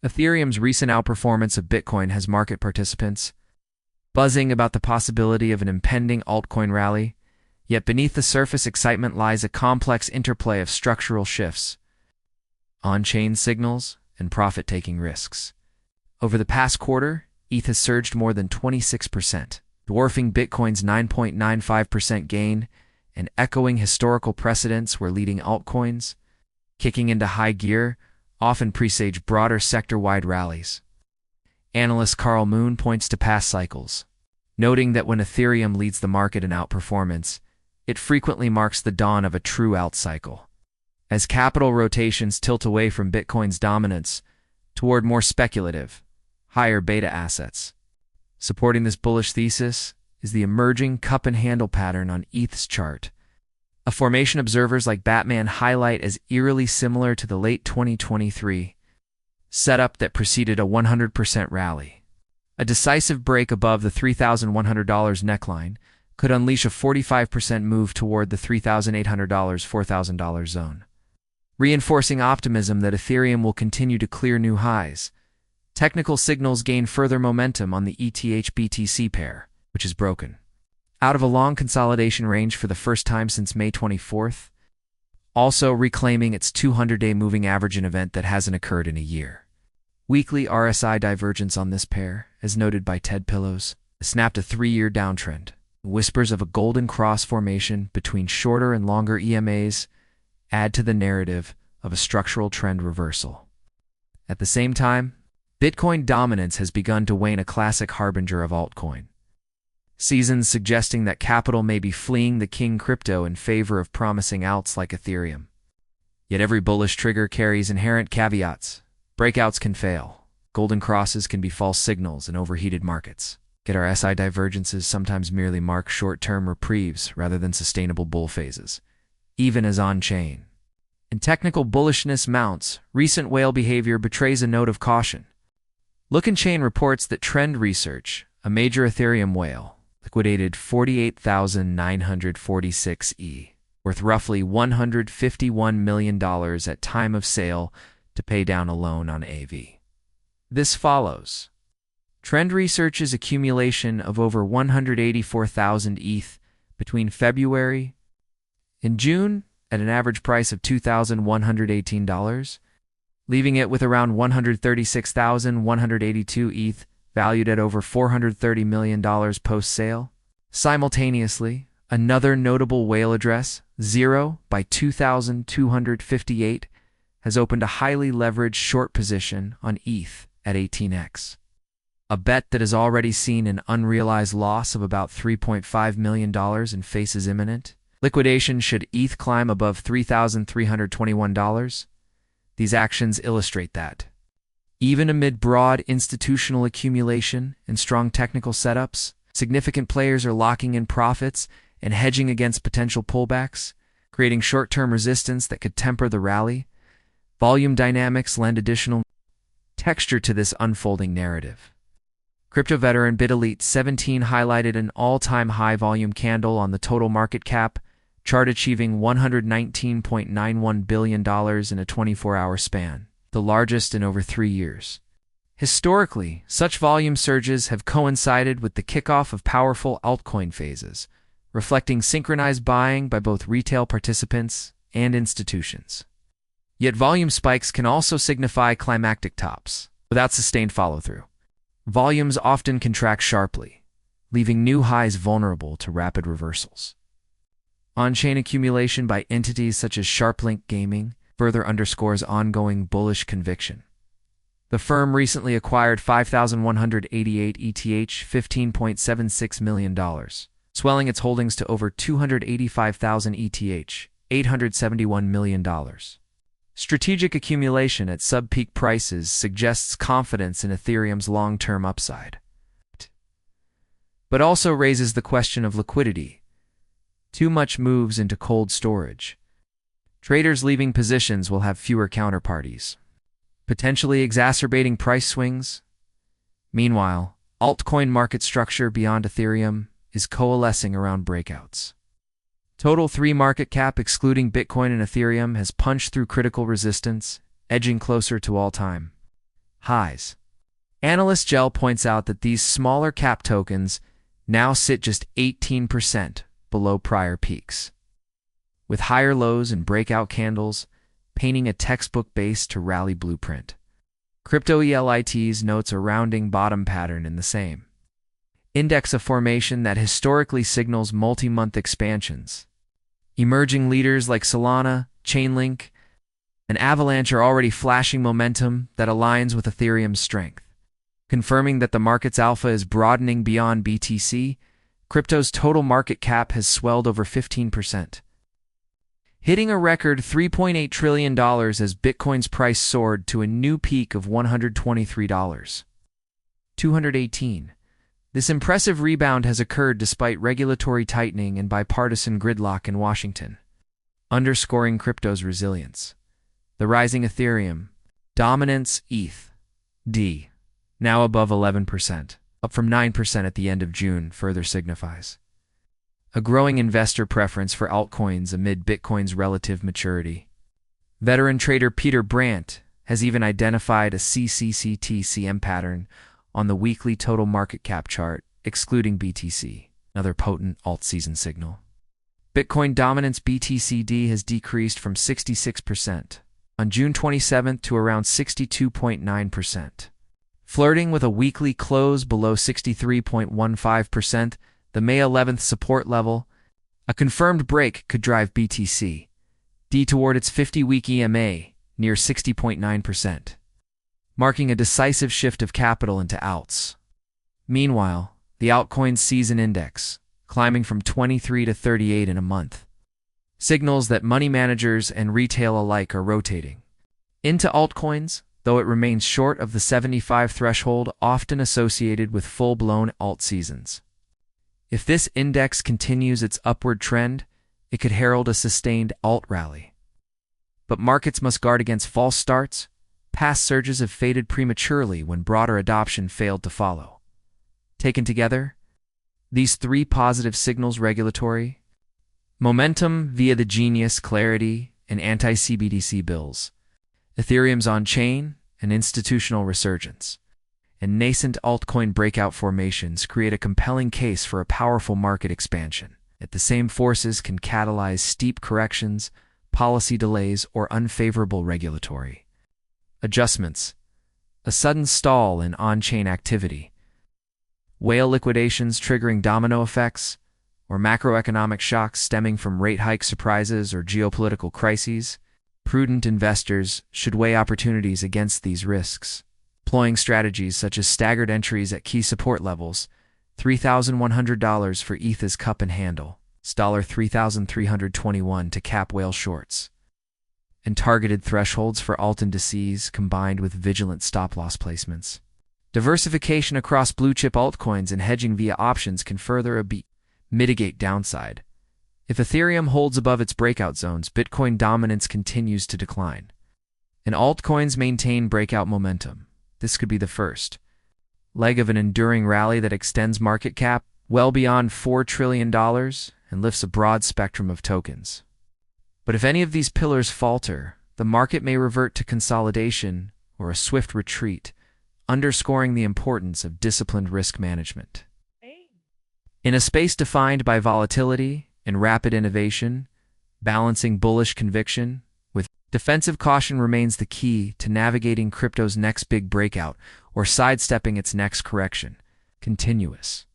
Ethereum's recent outperformance of Bitcoin has market participants buzzing about the possibility of an impending altcoin rally, yet beneath the surface excitement lies a complex interplay of structural shifts, on-chain signals, and profit-taking risks. Over the past quarter, ETH has surged more than 26%, dwarfing Bitcoin's 9.95% gain and echoing historical precedents where leading altcoins, kicking into high gear, often presage broader sector-wide rallies. Analyst Carl Moon points to past cycles, noting that when Ethereum leads the market in outperformance, it frequently marks the dawn of a true alt cycle, as capital rotations tilt away from Bitcoin's dominance toward more speculative, higher beta assets. Supporting this bullish thesis is the emerging cup and handle pattern on ETH's chart, a formation observers like Batman highlight as eerily similar to the late 2023 setup that preceded a 100% rally. A decisive break above the $3,100 neckline could unleash a 45% move toward the $3,800-$4,000 zone, reinforcing optimism that Ethereum will continue to clear new highs. Technical signals gain further momentum on the ETH-BTC pair, which is broken out of a long consolidation range for the first time since May 24th, also reclaiming its 200-day moving average, an event that hasn't occurred in a year. Weekly RSI divergence on this pair, as noted by Ted Pillows, snapped a 3-year downtrend. Whispers of a golden cross formation between shorter and longer EMAs add to the narrative of a structural trend reversal. At the same time, Bitcoin dominance has begun to wane, a classic harbinger of altcoin seasons suggesting that capital may be fleeing the king crypto in favor of promising alts like Ethereum. Yet every bullish trigger carries inherent caveats. Breakouts can fail, golden crosses can be false signals in overheated markets. Yet our SI divergences sometimes merely mark short-term reprieves rather than sustainable bull phases, even as on-chain. And technical bullishness mounts, recent whale behavior betrays a note of caution. LIQUIDATED reports that Trend Research, a major Ethereum whale, liquidated 48,946 ETH, worth roughly $151 million at time of sale, to pay down a loan on AV. This follows Trend Research's accumulation of over 184,000 ETH between February and June at an average price of $2,118, leaving it with around 136,182 ETH, valued at over $430 million post-sale. Simultaneously, another notable whale address, 0 by 2,258, has opened a highly leveraged short position on ETH at 18x. A bet that has already seen an unrealized loss of about $3.5 million and faces imminent liquidation should ETH climb above $3,321. These actions illustrate that, even amid broad institutional accumulation and strong technical setups, significant players are locking in profits and hedging against potential pullbacks, creating short-term resistance that could temper the rally. Volume dynamics lend additional texture to this unfolding narrative. Crypto veteran BitElite17 highlighted an all-time high volume candle on the total market cap chart, achieving $119.91 billion in a 24-hour span, the largest in over 3 years. Historically, such volume surges have coincided with the kickoff of powerful altcoin phases, reflecting synchronized buying by both retail participants and institutions. Yet volume spikes can also signify climactic tops, without sustained follow-through. Volumes often contract sharply, leaving new highs vulnerable to rapid reversals. On-chain accumulation by entities such as SharpLink Gaming further underscores ongoing bullish conviction. The firm recently acquired 5,188 ETH, $15.76 million, swelling its holdings to over 285,000 ETH, $871 million. Strategic accumulation at sub-peak prices suggests confidence in Ethereum's long-term upside, but also raises the question of liquidity. Too much moves into cold storage. Traders leaving positions will have fewer counterparties, potentially exacerbating price swings. Meanwhile, altcoin market structure beyond Ethereum is coalescing around breakouts. Total 3 market cap excluding Bitcoin and Ethereum has punched through critical resistance, edging closer to all-time highs. Analyst Gel points out that these smaller cap tokens now sit just 18% below prior peaks, with higher lows and breakout candles painting a textbook base to rally blueprint. Crypto ELITs notes a rounding bottom pattern in the same index, a formation that historically signals multi-month expansions. Emerging leaders like Solana, Chainlink, and Avalanche are already flashing momentum that aligns with Ethereum's strength. Confirming that the market's alpha is broadening beyond BTC, crypto's total market cap has swelled over 15%, hitting a record $3.8 trillion as Bitcoin's price soared to a new peak of $123.218. This impressive rebound has occurred despite regulatory tightening and bipartisan gridlock in Washington, underscoring crypto's resilience. The rising Ethereum dominance ETH now above 11%, up from 9% at the end of June, further signifies a growing investor preference for altcoins amid Bitcoin's relative maturity. Veteran trader Peter Brandt has even identified a CCCT-CM pattern on the weekly total market cap chart, excluding BTC, another potent alt-season signal. Bitcoin dominance BTCD has decreased from 66% on June 27th to around 62.9%. Flirting with a weekly close below 63.15%, the May 11th support level, a confirmed break could drive BTC D toward its 50-week EMA near 60.9%, marking a decisive shift of capital into alts. Meanwhile, the altcoin season index, climbing from 23 to 38 in a month, signals that money managers and retail alike are rotating into altcoins, though it remains short of the 75 threshold often associated with full-blown alt seasons. If this index continues its upward trend, it could herald a sustained alt rally. But markets must guard against false starts. Past surges have faded prematurely when broader adoption failed to follow. Taken together, these three positive signals: regulatory momentum via the Genius, Clarity, and anti-CBDC bills, Ethereum's on-chain and institutional resurgence, and nascent altcoin breakout formations create a compelling case for a powerful market expansion. Yet the same forces can catalyze steep corrections, policy delays, or unfavorable regulatory adjustments. A sudden stall in on-chain activity, whale liquidations triggering domino effects, or macroeconomic shocks stemming from rate hike surprises or geopolitical crises. Prudent investors should weigh opportunities against these risks, employing strategies such as staggered entries at key support levels: $3,100 for ETH's cup and handle, $3,321 to cap whale shorts, and targeted thresholds for alt indices combined with vigilant stop-loss placements. Diversification across blue-chip altcoins and hedging via options can further mitigate downside. If Ethereum holds above its breakout zones, Bitcoin dominance continues to decline, and altcoins maintain breakout momentum. This could be the first leg of an enduring rally that extends market cap well beyond $4 trillion and lifts a broad spectrum of tokens. But if any of these pillars falter, the market may revert to consolidation or a swift retreat, underscoring the importance of disciplined risk management. In a space defined by volatility and rapid innovation, balancing bullish conviction with defensive caution remains the key to navigating crypto's next big breakout or sidestepping its next correction. Continuous